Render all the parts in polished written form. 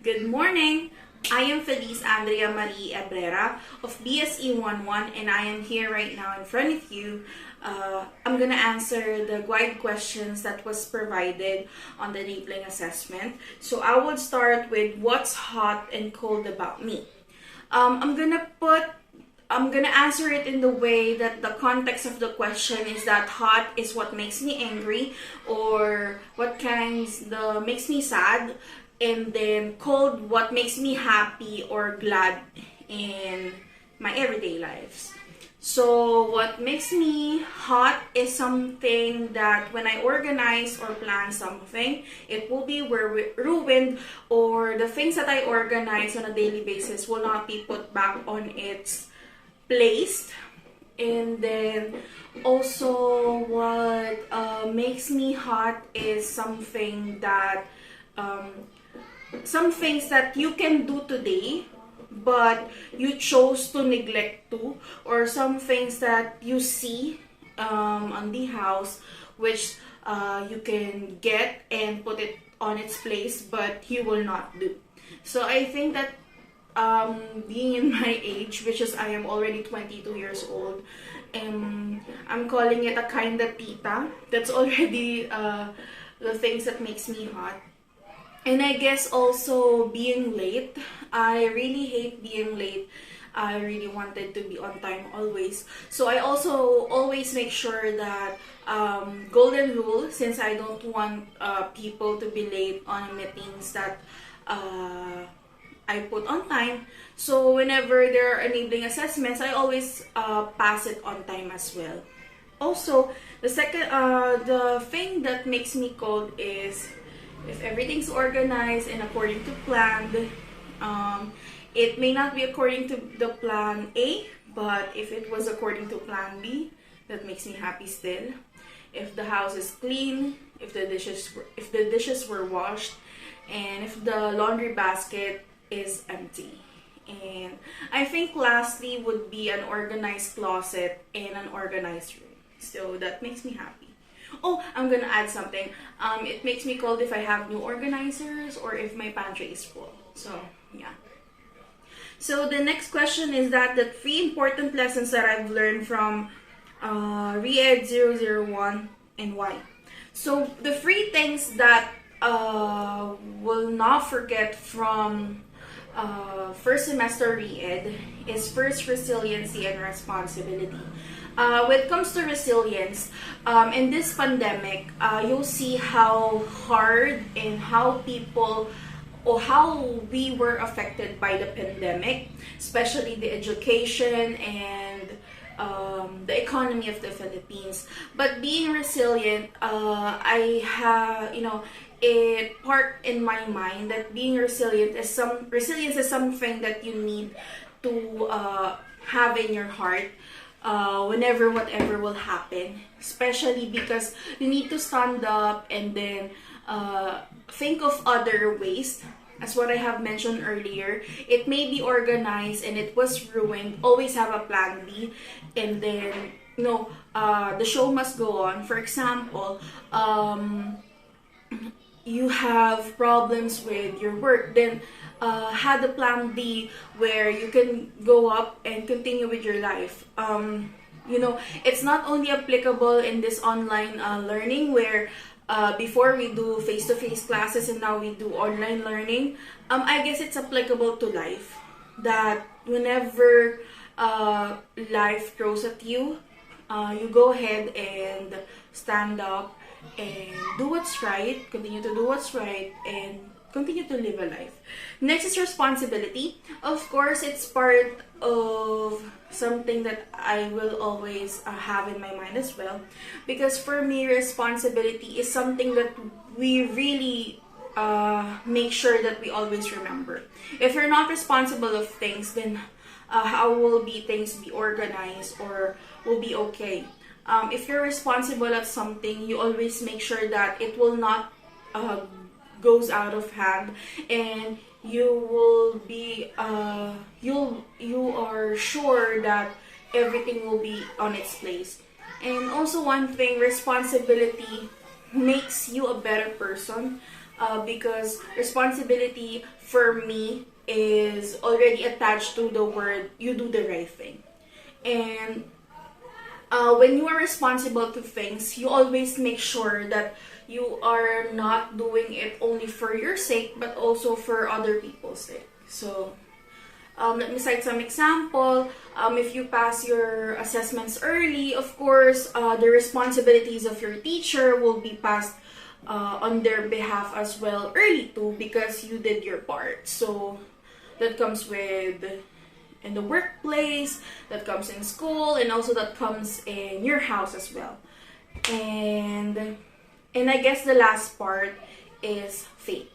Good morning! I am Feliz Andrea Marie Ebrera of BSE 11 and I am here right now in front of you. I'm gonna answer the guide questions that was provided on the enabling assessment. So I will start with what's hot and cold about me. I'm gonna answer it in the way that the context of the question is that hot is what makes me angry or what makes me sad, and then cold what makes me happy or glad in my everyday lives. So what makes me hot is something that when I organize or plan something, it will be ruined, or the things that I organize on a daily basis will not be put back on its place. And then also what makes me hot is some things that you can do today but you chose to neglect to, or some things that you see on the house which you can get and put it on its place but you will not do. So I think that being in my age, which is I am already 22 years old, I'm calling it a kind of tita. That's already the things that makes me hot. And I guess also being late. I really hate being late. I really wanted to be on time always. So I also always make sure that golden rule, since I don't want people to be late on meetings that I put on time. So whenever there are enabling assessments, I always pass it on time as well. Also, the thing that makes me cold is if everything's organized and according to plan. It may not be according to the plan A, but if it was according to plan B, that makes me happy still. If the house is clean, if the dishes were washed, and if the laundry basket is empty. And I think lastly would be an organized closet and an organized room. So that makes me happy. Oh, I'm gonna add something. It makes me cold if I have new organizers or if my pantry is full. So, yeah. So the next question is that the 3 important lessons that I've learned from REED002 and why. So the 3 things that will not forget from first semester REED is first resiliency and responsibility. When it comes to resilience, in this pandemic, you'll see how hard and how we were affected by the pandemic, especially the education and the economy of the Philippines. But being resilient, it part in my mind that being resilience is something that you need to have in your heart. Whenever whatever will happen, especially because you need to stand up and then think of other ways. As what I have mentioned earlier, it may be organized and it was ruined. Always have a plan B, and then the show must go on. For example, you have problems with your work, then had a plan B where you can go up and continue with your life. It's not only applicable in this online learning where before we do face-to-face classes and now we do online learning. I guess it's applicable to life, that whenever life throws at you, you go ahead and stand up and do what's right, continue to do what's right, and continue to live a life. Next is responsibility. Of course, it's part of something that I will always have in my mind as well. Because for me, responsibility is something that we really make sure that we always remember. If you're not responsible of things, then how will things be organized or will be okay? If you're responsible at something, you always make sure that it will not goes out of hand, and you will be you are sure that everything will be on its place. And also one thing, responsibility makes you a better person. because responsibility for me is already attached to the word you do the right thing. And when you are responsible to things, you always make sure that you are not doing it only for your sake, but also for other people's sake. So, let me cite some example. If you pass your assessments early, of course, the responsibilities of your teacher will be passed on their behalf as well early too, because you did your part. So, that comes with in the workplace, that comes in school, and also that comes in your house as well. And I guess the last part is faith.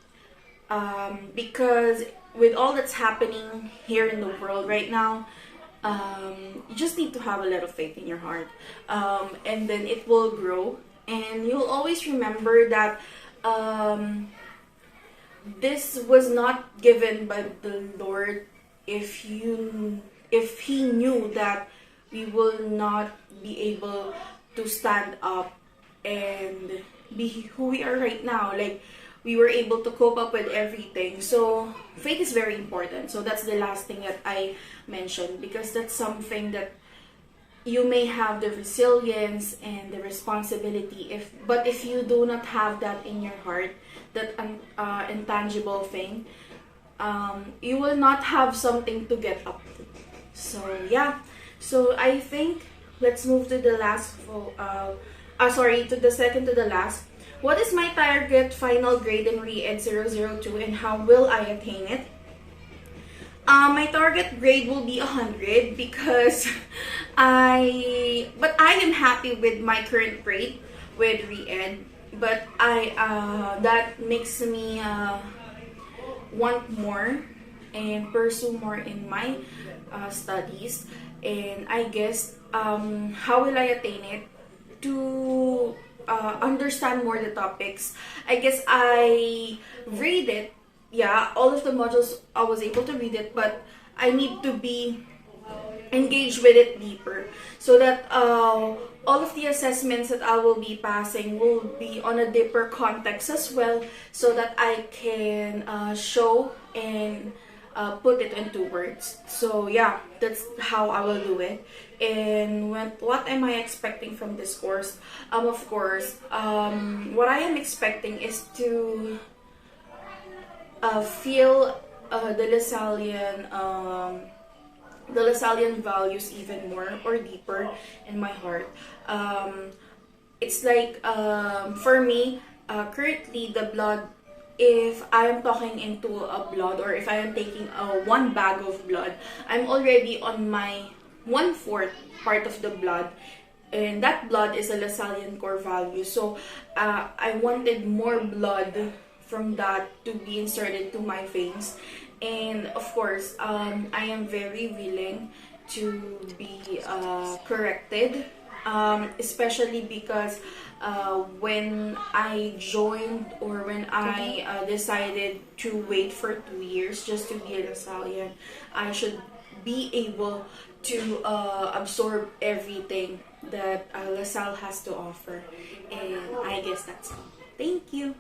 Because with all that's happening here in the world right now, you just need to have a lot of faith in your heart. And then it will grow. And you'll always remember that this was not given by the Lord if He knew that we will not be able to stand up and be who we are right now. Like, we were able to cope up with everything. So faith is very important. So that's the last thing that I mentioned, because that's something that you may have the resilience and the responsibility, but if you do not have that in your heart, that intangible thing, you will not have something to get up to. So yeah, so I think let's move to the last to the second to the last. What is my target final grade in REED002 and how will I attain it? My target grade will be 100 because I am happy with my current grade with REED, but that makes me want more and pursue more in my studies. And I guess how will I attain it? To understand more the topics. I guess I read it. Yeah, all of the modules I was able to read it, but I need to be engaged with it deeper, so that all of the assessments that I will be passing will be on a deeper context as well, so that I can show and put it into words. So yeah, that's how I will do it. And what am I expecting from this course? Of course, what I am expecting is to feel the Lasallian values even more or deeper in my heart. It's like for me, currently the blood, if I am talking into a blood, or if I am taking one bag of blood, I'm already on my 1/4 part of the blood, and that blood is a Lasallian core value. So I wanted more blood from that to be inserted to my veins. And of course, I am very willing to be corrected, especially because when I joined, or when I decided to wait for 2 years just to be a Lasallian, I should be able to absorb everything that LaSalle has to offer. And I guess that's all. Thank you.